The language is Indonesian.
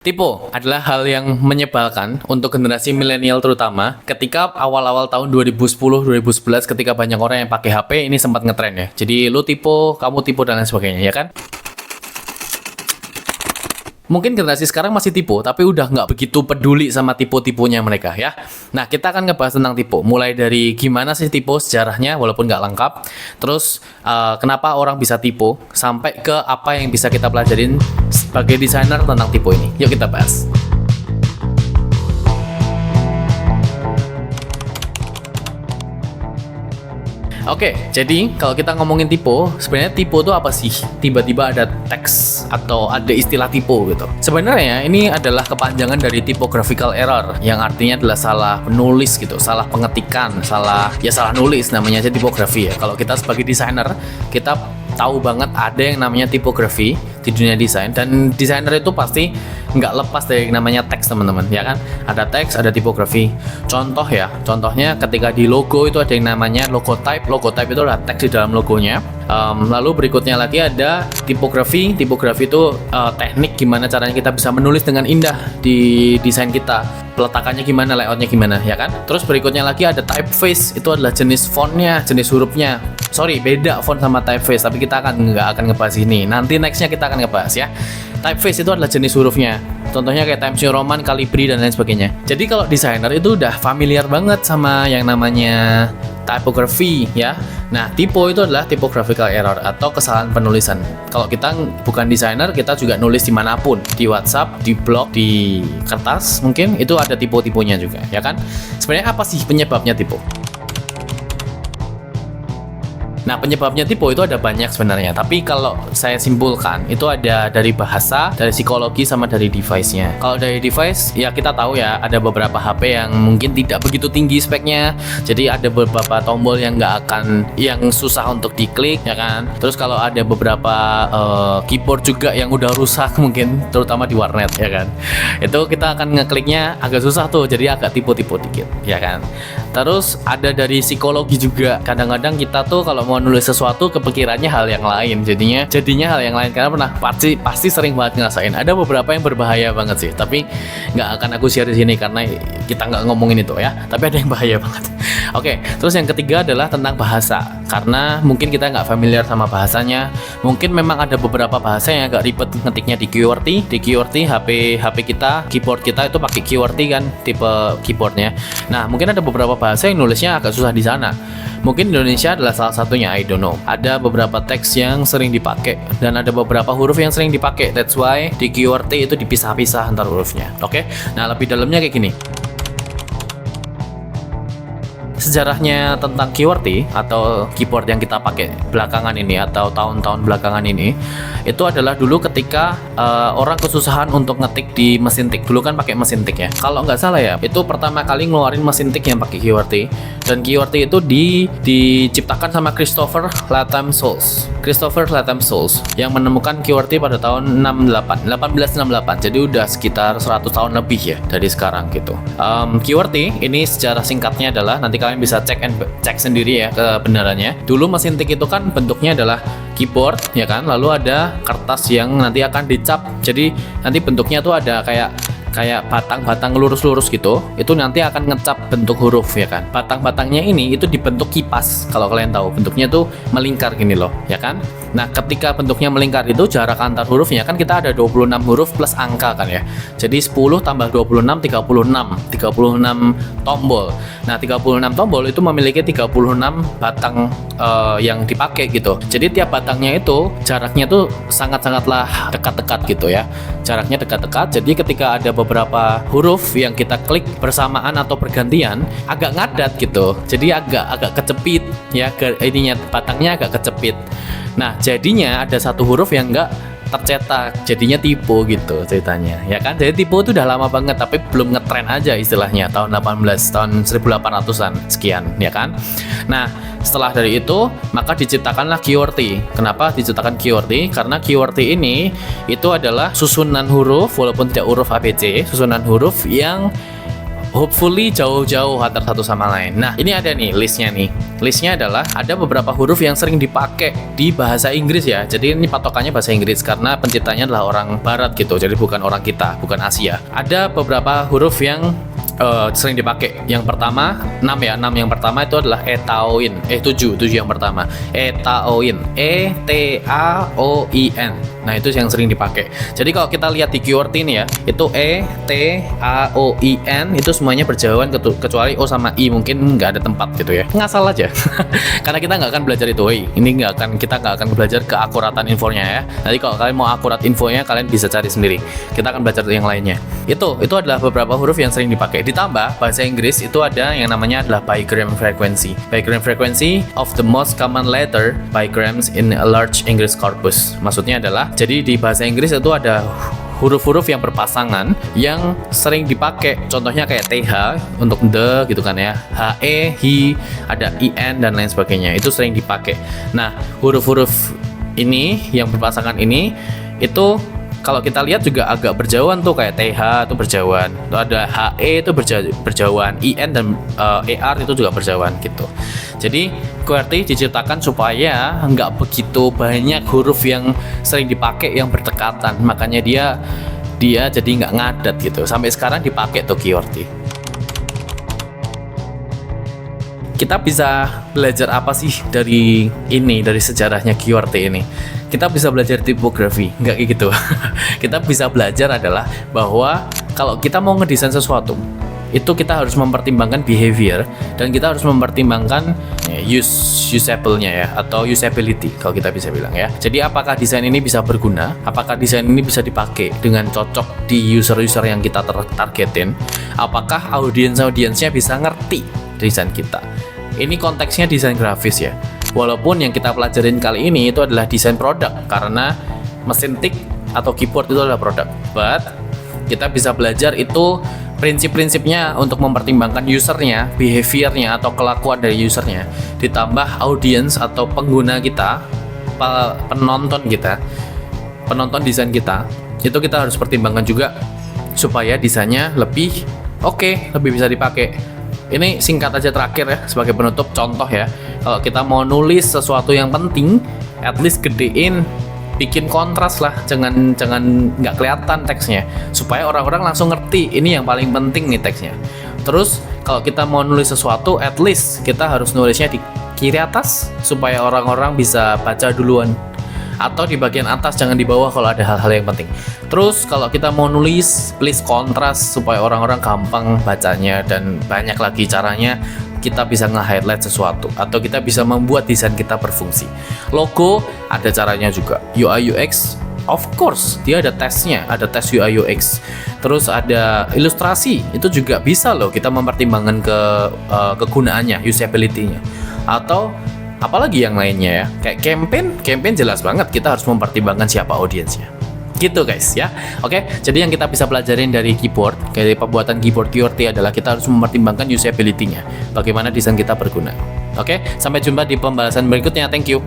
Typo adalah hal yang menyebalkan untuk generasi milenial terutama ketika awal-awal tahun 2010-2011 ketika banyak orang yang pakai HP ini sempat ngetren ya. Jadi lu typo, kamu typo dan lain sebagainya ya kan? Mungkin generasi sekarang masih typo, tapi udah nggak begitu peduli sama tipe-tipenya mereka ya. Nah, kita akan ngebahas tentang typo. Mulai dari gimana sih typo sejarahnya, walaupun nggak lengkap. Terus, kenapa orang bisa typo, sampai ke apa yang bisa kita pelajarin sebagai desainer tentang typo ini. Yuk kita bahas. Oke, jadi kalau kita ngomongin typo, sebenarnya typo itu apa sih? Tiba-tiba ada teks atau ada istilah typo gitu. Sebenarnya ini adalah kepanjangan dari typographical error, yang artinya adalah salah penulis gitu, salah pengetikan, salah nulis, namanya aja tipografi ya. Kalau kita sebagai desainer, kita tahu banget ada yang namanya tipografi di dunia desain, dan desainer itu pasti nggak lepas dari yang namanya teks, teman-teman, ya kan? Ada teks, ada tipografi. Contohnya ketika di logo itu ada yang namanya logotype. Logotype itu adalah teks di dalam logonya. Lalu berikutnya lagi ada tipografi. Tipografi itu teknik gimana caranya kita bisa menulis dengan indah di desain kita. Peletakannya gimana, layoutnya gimana, ya kan? Terus berikutnya lagi ada typeface. Itu adalah jenis fontnya, jenis hurufnya. Sorry, beda font sama typeface, tapi kita nggak akan ngebahas ini. Nanti nextnya kita akan ngebahas ya. Typeface itu adalah jenis hurufnya. Contohnya kayak Times New Roman, Calibri, dan lain sebagainya. Jadi kalau desainer itu udah familiar banget sama yang namanya typography ya. Nah, typo itu adalah typographical error atau kesalahan penulisan. Kalau kita bukan desainer, kita juga nulis dimanapun, di WhatsApp, di blog, di kertas, mungkin itu ada typo-typonya juga, ya kan? Sebenarnya apa sih penyebabnya typo? Nah, penyebabnya typo itu ada banyak sebenarnya, tapi kalau saya simpulkan itu ada dari bahasa, dari psikologi, sama dari device-nya. Kalau dari device, ya kita tahu ya ada beberapa HP yang mungkin tidak begitu tinggi speknya, jadi ada beberapa tombol yang susah untuk diklik, ya kan. Terus kalau ada beberapa keyboard juga yang udah rusak mungkin, terutama di warnet, ya kan. Itu kita akan ngekliknya agak susah tuh, jadi agak typo-typo dikit, ya kan. Terus ada dari psikologi juga. Kadang-kadang kita tuh kalau mau nulis sesuatu kepikirannya hal yang lain, jadinya hal yang lain, karena pasti sering banget ngerasain. Ada beberapa yang berbahaya banget sih, tapi nggak akan aku share di sini karena kita nggak ngomongin itu ya. Tapi ada yang bahaya banget. Oke, terus yang ketiga adalah tentang bahasa. Karena mungkin kita nggak familiar sama bahasanya. Mungkin memang ada beberapa bahasa yang agak ribet ngetiknya di QWERTY. Di QWERTY HP kita, keyboard kita itu pakai QWERTY kan, tipe keyboardnya. Nah, mungkin ada beberapa bahasa yang nulisnya agak susah di sana. Mungkin Indonesia adalah salah satunya, I don't know. Ada beberapa teks yang sering dipakai dan ada beberapa huruf yang sering dipakai. That's why di QWERTY itu dipisah-pisah antar hurufnya. Oke? Nah, lebih dalamnya kayak gini. Sejarahnya tentang QWERTY atau keyboard yang kita pakai belakangan ini atau tahun-tahun belakangan ini, itu adalah dulu ketika orang kesusahan untuk ngetik di mesin tik. Dulu kan pakai mesin tik ya. Kalau nggak salah ya, itu pertama kali ngeluarin mesin tik yang pakai QWERTY. Dan QWERTY itu diciptakan sama Christopher Latham Souls yang menemukan QWERTY pada tahun 1868. Jadi udah sekitar 100 tahun lebih ya dari sekarang gitu. QWERTY ini secara singkatnya adalah, nanti kalian bisa cek sendiri ya kebenarannya. Dulu mesin tik itu kan bentuknya adalah keyboard ya kan, lalu ada kertas yang nanti akan dicap. Jadi nanti bentuknya tuh ada kayak batang-batang lurus-lurus gitu. Itu nanti akan ngecap bentuk huruf ya kan. Batang-batangnya ini itu dibentuk kipas. Kalau kalian tahu bentuknya tuh melingkar gini loh, ya kan? Nah, ketika bentuknya melingkar itu jarak antar hurufnya kan kita ada 26 huruf plus angka kan ya. Jadi 10 tambah 26 36 tombol. Nah, 36 tombol itu memiliki 36 batang yang dipakai gitu. Jadi tiap batangnya itu jaraknya tuh sangat-sangatlah dekat-dekat gitu ya. Jaraknya dekat-dekat. Jadi ketika ada beberapa huruf yang kita klik bersamaan atau bergantian, agak ngadat gitu. Jadi agak kecepit ya, ininya batangnya agak kecepit. Nah, jadinya ada satu huruf yang enggak tercetak, jadinya typo gitu ceritanya, ya kan? Jadi typo itu udah lama banget, tapi belum ngetren aja istilahnya, tahun 1800-an sekian, ya kan? Nah, setelah dari itu, maka diciptakanlah QWERTY. Kenapa diciptakan QWERTY? Karena QWERTY ini itu adalah susunan huruf, walaupun tidak huruf ABC, susunan huruf yang hopefully jauh-jauh antar satu sama lain. Nah, ini ada nih listnya nih. Listnya adalah ada beberapa huruf yang sering dipakai di bahasa Inggris ya. Jadi ini patokannya bahasa Inggris karena penciptanya adalah orang Barat gitu. Jadi bukan orang kita, bukan Asia. Ada beberapa huruf yang sering dipakai. Yang pertama 6 ya, 6 yang pertama itu adalah etaoin. 7 yang pertama. Etaoin, ETAOIN. Nah, itu yang sering dipakai. Jadi kalau kita lihat di keyword ini ya, itu ETAOIN itu semuanya berjauhan kecuali O sama I mungkin nggak ada tempat gitu ya. Ngasal aja. Karena kita nggak akan belajar itu. Kita nggak akan belajar keakuratan infonya ya. Nanti kalau kalian mau akurat infonya, kalian bisa cari sendiri. Kita akan belajar yang lainnya. Itu adalah beberapa huruf yang sering dipakai. Ditambah bahasa Inggris itu ada yang namanya adalah bigram frequency. Bigram frequency of the most common letter bigrams in a large English corpus. Maksudnya adalah, jadi di bahasa Inggris itu ada huruf-huruf yang berpasangan yang sering dipakai. Contohnya kayak TH untuk the gitu kan ya. HE, he, ada IN dan lain sebagainya. Itu sering dipakai. Nah, huruf-huruf ini yang berpasangan ini itu kalau kita lihat juga agak berjauhan tuh, kayak TH itu berjauhan. Tuh ada HE itu berjauhan, IN dan ER itu juga berjauhan gitu. Jadi QWERTY diciptakan supaya nggak begitu banyak huruf yang sering dipakai yang berdekatan. Makanya dia jadi nggak ngadat gitu. Sampai sekarang dipakai tuh QWERTY. Kita bisa belajar apa sih dari sejarahnya QWERTY ini? Kita bisa belajar tipografi, nggak kayak gitu. Kita bisa belajar adalah bahwa kalau kita mau ngedesain sesuatu, itu kita harus mempertimbangkan behavior dan kita harus mempertimbangkan usable-nya ya, atau usability kalau kita bisa bilang ya. Jadi apakah desain ini bisa berguna, apakah desain ini bisa dipakai dengan cocok di user-user yang kita targetin, apakah audiensnya bisa ngerti desain kita. Ini konteksnya desain grafis ya. Walaupun yang kita pelajarin kali ini itu adalah desain produk, karena mesin tik atau keyboard itu adalah produk. But kita bisa belajar itu prinsip-prinsipnya untuk mempertimbangkan usernya, behaviornya atau kelakuan dari usernya, ditambah audience atau pengguna kita, penonton desain kita, itu kita harus pertimbangkan juga supaya desainnya lebih lebih bisa dipakai. Ini singkat aja terakhir ya, sebagai penutup contoh ya. Kalau kita mau nulis sesuatu yang penting, at least gedein, bikin kontras lah, jangan nggak kelihatan teksnya, supaya orang-orang langsung ngerti ini yang paling penting nih teksnya. Terus kalau kita mau nulis sesuatu, at least kita harus nulisnya di kiri atas supaya orang-orang bisa baca duluan, atau di bagian atas, jangan di bawah kalau ada hal-hal yang penting. Terus kalau kita mau nulis, please kontras supaya orang-orang gampang bacanya, dan banyak lagi caranya kita bisa nge-highlight sesuatu, atau kita bisa membuat desain kita berfungsi. Logo ada caranya juga. UI UX, of course dia ada tesnya, ada tes UI UX. Terus ada ilustrasi, itu juga bisa loh kita mempertimbangkan kegunaannya, usability-nya. Atau apalagi yang lainnya ya, kayak campaign jelas banget kita harus mempertimbangkan siapa audiensnya. Gitu guys ya. Oke, jadi yang kita bisa pelajarin dari keyboard, dari pembuatan keyboard QWERTY adalah kita harus mempertimbangkan usability-nya, bagaimana desain kita berguna. Oke, sampai jumpa di pembahasan berikutnya. Thank you.